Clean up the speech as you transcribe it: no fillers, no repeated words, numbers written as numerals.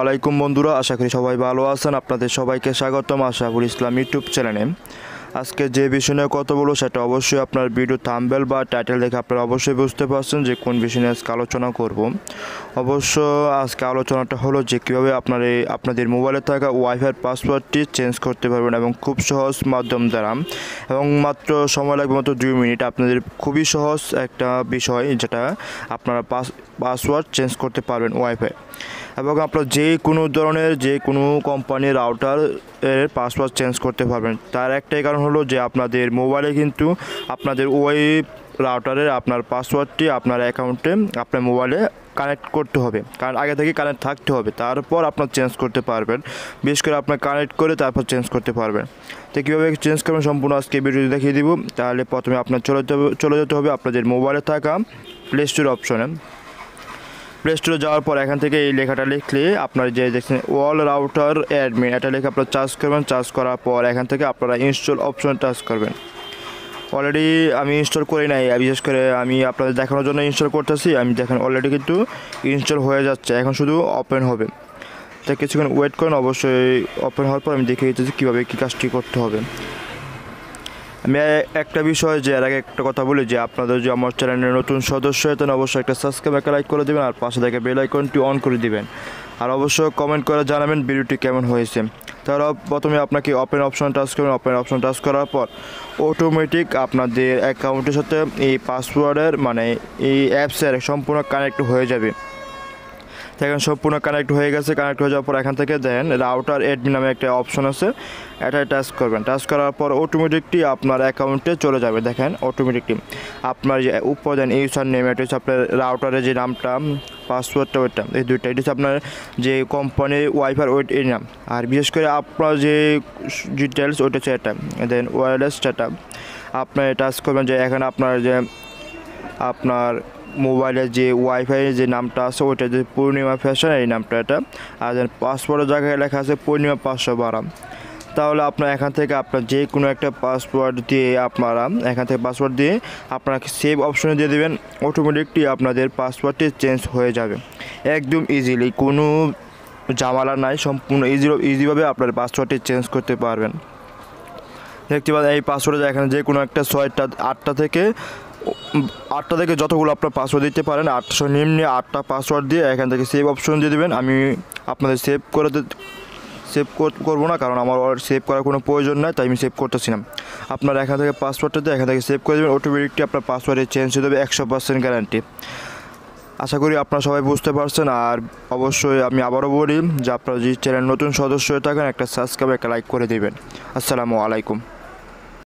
আলাইকুম বন্ধুরা, আশা করি সবাই ভালো আছেন। আপনাদের সবাইকে স্বাগতম আশরাফুল ইসলাম ইউটিউব চ্যানেলে। আজকে যে বিষয় নিয়ে কথা বলবো সেটা অবশ্যই আপনার ভিডিও থাম্বনেল বা টাইটেল দেখে আপনারা অবশ্যই বুঝতে পারছেন যে কোন বিষয় নিয়ে আজকে আলোচনা করব। অবশ্য আজকে আলোচনাটা হলো যে কীভাবে আপনাদের মোবাইলে থাকা ওয়াইফাই পাসওয়ার্ডটি চেঞ্জ করতে পারবেন এবং খুব সহজ মাধ্যম দ্বারা, এবং মাত্র সময় লাগবে মাত্র 2 মিনিট। আপনাদের খুবই সহজ একটা বিষয় যেটা আপনারা পাসওয়ার্ড চেঞ্জ করতে পারবেন ওয়াইফাই, এবং আপনার যে কোনো ধরনের যে কোনো কোম্পানির রাউটার এর পাসওয়ার্ড চেঞ্জ করতে পারবেন। তার একটাই কারণ হলো যে আপনাদের মোবাইলে কিন্তু আপনাদের ওই রাউটারের আপনার পাসওয়ার্ডটি আপনার অ্যাকাউন্টে আপনার মোবাইলে কানেক্ট করতে হবে, কারণ আগে থেকে কানেক্ট থাকতে হবে, তারপর আপনার চেঞ্জ করতে পারবেন। বিশেষ করে আপনার কানেক্ট করে তারপর চেঞ্জ করতে পারবেন। তো কীভাবে চেঞ্জ করবেন সম্পূর্ণ আজকে ভিডিওটি দেখিয়ে দিব। তাহলে প্রথমে আপনার চলে যেতে হবে আপনাদের মোবাইলে থাকা প্লে স্টোর অপশনে। প্লে স্টোরে যাওয়ার পর এখান থেকে এই লেখাটা লিখলে আপনার যে দেখছেন ওয়াল রাউটার অ্যাডমিন, এটা লিখে আপনারা চার্জ করবেন। চার্জ করার পর এখান থেকে আপনারা ইনস্টল অপশন টাচ করবেন। অলরেডি আমি ইনস্টল করি নাই, বিশেষ করে আমি আপনাদের দেখানোর জন্য ইনস্টল করতেছি। আমি দেখেন অলরেডি কিন্তু ইনস্টল হয়ে যাচ্ছে, এখন শুধু ওপেন হবে। তাই কিছুক্ষণ ওয়েট করেন, অবশ্যই ওপেন হওয়ার পর আমি দেখিয়ে দিতেছি কীভাবে কী কাজটি করতে হবে। আমি একটা বিষয় যে এর আগে একটা কথা বলি যে আপনাদের যে আমার চ্যানেলের নতুন সদস্য হতেন অবশ্যই একটা সাবস্ক্রাইব একটা লাইক করে দেবেন, আর পাশে থেকে বেল আইকনটি অন করে দিবেন, আর অবশ্যই কমেন্ট করে জানাবেন ভিডিওটি কেমন হয়েছে। তাহলে প্রথমে আপনাকে ওপেন অপশন টাচ করবেন। ওপেন অপশন টাচ করার পর অটোমেটিক আপনাদের অ্যাকাউন্টের সাথে এই পাসওয়ার্ডের মানে এই অ্যাপসের সম্পূর্ণ কানেক্ট হয়ে যাবে। এখন সম্পূর্ণ কানেক্ট হয়ে গেছে। কানেক্ট হয়ে যাওয়ার পর এখান থেকে দেন রাউটার অ্যাডমিন নামে একটা অপশন আছে, এটা টাচ করবেন। টাচ করার পর অটোমেটিকলি আপনার অ্যাকাউন্টে চলে যাবে। দেখেন অটোমেটিকলি আপনার যে উপর দেন ইউজার নেম, এটা হচ্ছে আপনার রাউটারের যে নামটা, পাসওয়ার্ডটা ওইটা, এই দুইটা, এটা হচ্ছে আপনার যে কোম্পানির ওয়াইফাই এই নাম, আর বিশেষ করে আপনার যে ডিটেলস ওইটা হচ্ছে এটা, দেন ওয়্যারলেস সেটা আপনার টাচ করবেন। যে এখানে আপনার যে আপনার মোবাইলের যে ওয়াইফাইয়ের যে নামটা আছে ওইটা যে পূর্ণিমা ফ্যাশন, এই নামটা এটা, আর যেন পাসওয়ার্ডের জায়গায় লেখা আছে পূর্ণিমা 512। তাহলে আপনার এখান থেকে আপনার যে কোনো একটা পাসওয়ার্ড দিয়ে আপনারা এখান থেকে পাসওয়ার্ড দিয়ে আপনারা সেভ অপশনে দিয়ে দেবেন। অটোমেটিকলি আপনাদের পাসওয়ার্ডটি চেঞ্জ হয়ে যাবে একদম ইজিলি, কোনো ঝামেলা নাই, সম্পূর্ণ ইজিভাবে আপনার পাসওয়ার্ডটি চেঞ্জ করতে পারবেন। দেখতে পাবেন এই পাসওয়ার্ডে এখানে যে কোনো একটা 8টা থেকে যতগুলো আপনার পাসওয়ার্ড দিতে পারেন, 800 নিম্নে 8টা পাসওয়ার্ড দিয়ে এখান থেকে সেভ অপশন দিয়ে দেবেন। আমি আপনাদের সেভ করবো না, কারণ আমার সেভ করার কোনো প্রয়োজন নাই, তাই আমি সেভ করতেছি না। আপনারা এখান থেকে পাসওয়ার্ডটা দিয়ে এখান থেকে সেভ করে দেবেন। অটোমেটিকলি আপনার পাসওয়ার্ডে চেঞ্জ হয়ে যাবে, 100% গ্যারান্টি। আশা করি আপনারা সবাই বুঝতে পারছেন। আর অবশ্যই আমি আবারও বলি যে আপনারা যদি চ্যানেল নতুন সদস্য হয়ে থাকেন একটা সাবস্ক্রাইব একটা লাইক করে দেবেন। আসসালামু আলাইকুম।